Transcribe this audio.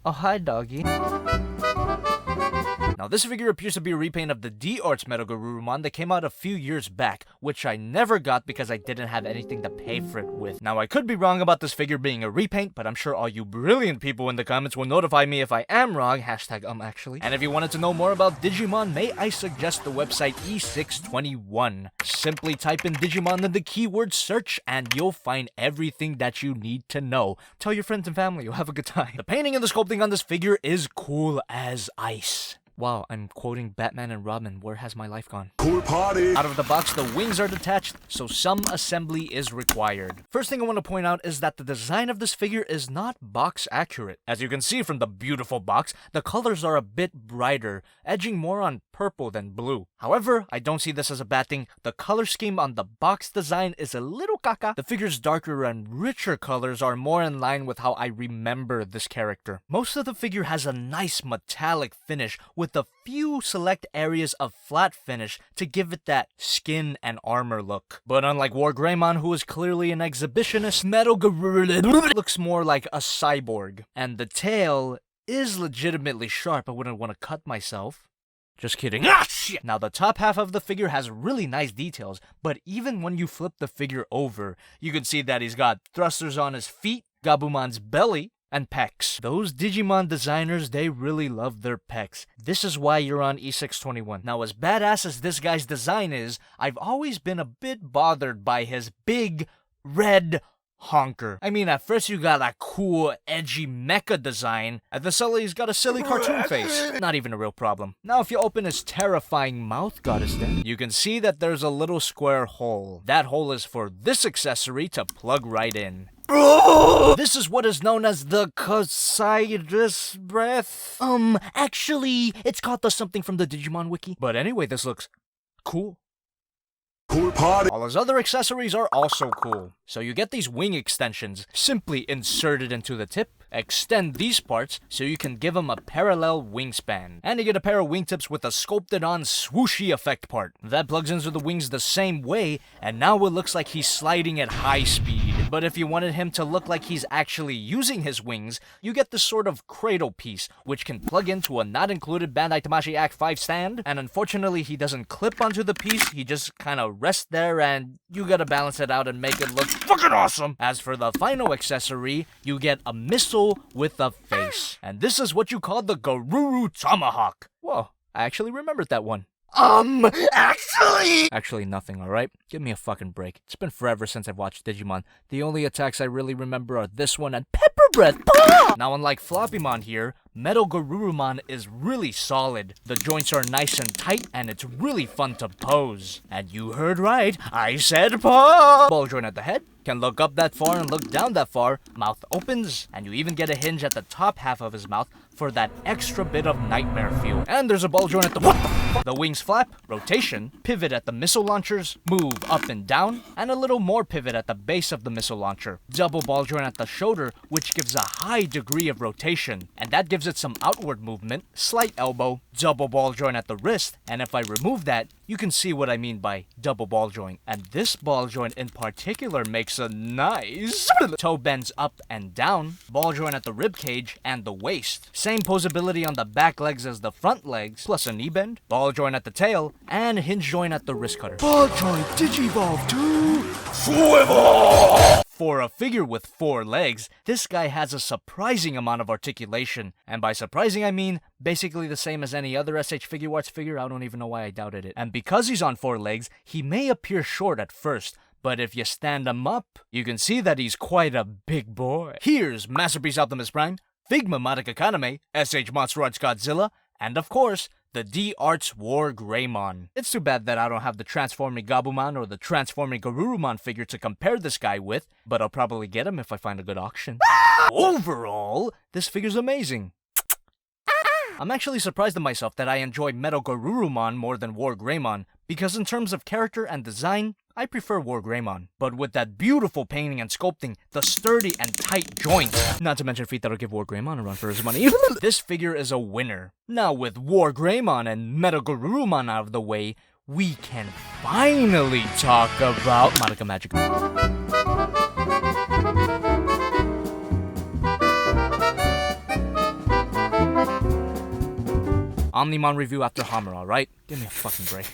Oh, hi, doggy. Now, this figure appears to be a repaint of the D-Arts MetalGarurumon that came out a few years back, which I never got because I didn't have anything to pay for it with. Now, I could be wrong about this figure being a repaint, but I'm sure all you brilliant people in the comments will notify me if I am wrong, hashtag actually. And if you wanted to know more about Digimon, may I suggest the website E621. Simply type in Digimon in the keyword search, and you'll find everything that you need to know. Tell your friends and family, you'll have a good time. The painting and the sculpting on this figure is cool as ice. Wow, I'm quoting Batman and Robin. Where has my life gone? Cool party! Out of the box, the wings are detached, so some assembly is required. First thing I want to point out is that the design of this figure is not box accurate. As you can see from the beautiful box, the colors are a bit brighter, edging more on purple than blue. However, I don't see this as a bad thing. The color scheme on the box design is a little caca. The figure's darker and richer colors are more in line with how I remember this character. Most of the figure has a nice metallic finish with a few select areas of flat finish to give it that skin and armor look. But unlike Garurumon, who is clearly an exhibitionist, MetalGarurumon looks more like a cyborg. And the tail is legitimately sharp. I wouldn't want to cut myself. Just kidding. Ah, shit! Now, the top half of the figure has really nice details, but even when you flip the figure over, you can see that he's got thrusters on his feet, Gabumon's belly, and pecs. Those Digimon designers, they really love their pecs. This is why you're on E621. Now, as badass as this guy's design is, I've always been a bit bothered by his big, red honker. I mean, at first you got a cool, edgy mecha design, and then suddenly he's got a silly cartoon face. Not even a real problem. Now, if you open his terrifying mouth, goddess, you can see that there's a little square hole. That hole is for this accessory to plug right in. This is what is known as the Cosiris breath. Actually, it's called the something from the Digimon wiki. But anyway, this looks cool. Cool party! All his other accessories are also cool. So you get these wing extensions, simply insert it into the tip, extend these parts so you can give him a parallel wingspan. And you get a pair of wingtips with a sculpted on swooshy effect part. That plugs into the wings the same way, and now it looks like he's sliding at high speed. But if you wanted him to look like he's actually using his wings, you get this sort of cradle piece, which can plug into a not included Bandai Tamashii Act 5 stand, and unfortunately he doesn't clip onto the piece, he just kinda rests there, and you gotta balance it out and make it look fucking awesome! As for the final accessory, you get a missile with a face. And this is what you call the Garuru Tomahawk. Whoa, I actually remembered that one. Actually nothing, alright? Give me a fucking break. It's been forever since I've watched Digimon. The only attacks I really remember are this one and Pepper Breath. Now, unlike Floppymon here, MetalGarurumon is really solid. The joints are nice and tight, and it's really fun to pose. And you heard right, I said pose! Ball joint at the head, can look up that far and look down that far, mouth opens, and you even get a hinge at the top half of his mouth for that extra bit of nightmare feel. And there's a ball joint at the wings flap, rotation, pivot at the missile launchers, move up and down, and a little more pivot at the base of the missile launcher. Double ball joint at the shoulder, which gives a high degree of rotation, and that gives it some outward movement, slight elbow, double ball joint at the wrist, and if I remove that, you can see what I mean by double ball joint. And this ball joint in particular makes a nice toe bends up and down, ball joint at the rib cage and the waist. Same posability on the back legs as the front legs, plus a knee bend, ball joint at the tail, and hinge joint at the wrist cutter. Ball joint Digivolve to Swivel! For a figure with 4 legs, this guy has a surprising amount of articulation. And by surprising, I mean basically the same as any other SH Figuarts figure. I don't even know why I doubted it. And because he's on 4 legs, he may appear short at first, but if you stand him up, you can see that he's quite a big boy. Here's Masterpiece Optimus Prime, Figma Madoka Kaname, SH Monster Arts Godzilla, and of course, the D-Arts Garurumon. It's too bad that I don't have the Transforming Gabumon or the Transforming Garurumon figure to compare this guy with, but I'll probably get him if I find a good auction. Overall, this figure's amazing. I'm actually surprised at myself that I enjoy MetalGarurumon more than Garurumon, because in terms of character and design, I prefer Garurumon. But with that beautiful painting and sculpting, the sturdy and tight joints, not to mention feet that'll give Garurumon a run for his money, this figure is a winner. Now with Garurumon and MetalGarurumon out of the way, we can finally talk about Madoka Magica. Omnimon review after Hammer, alright? Give me a fucking break.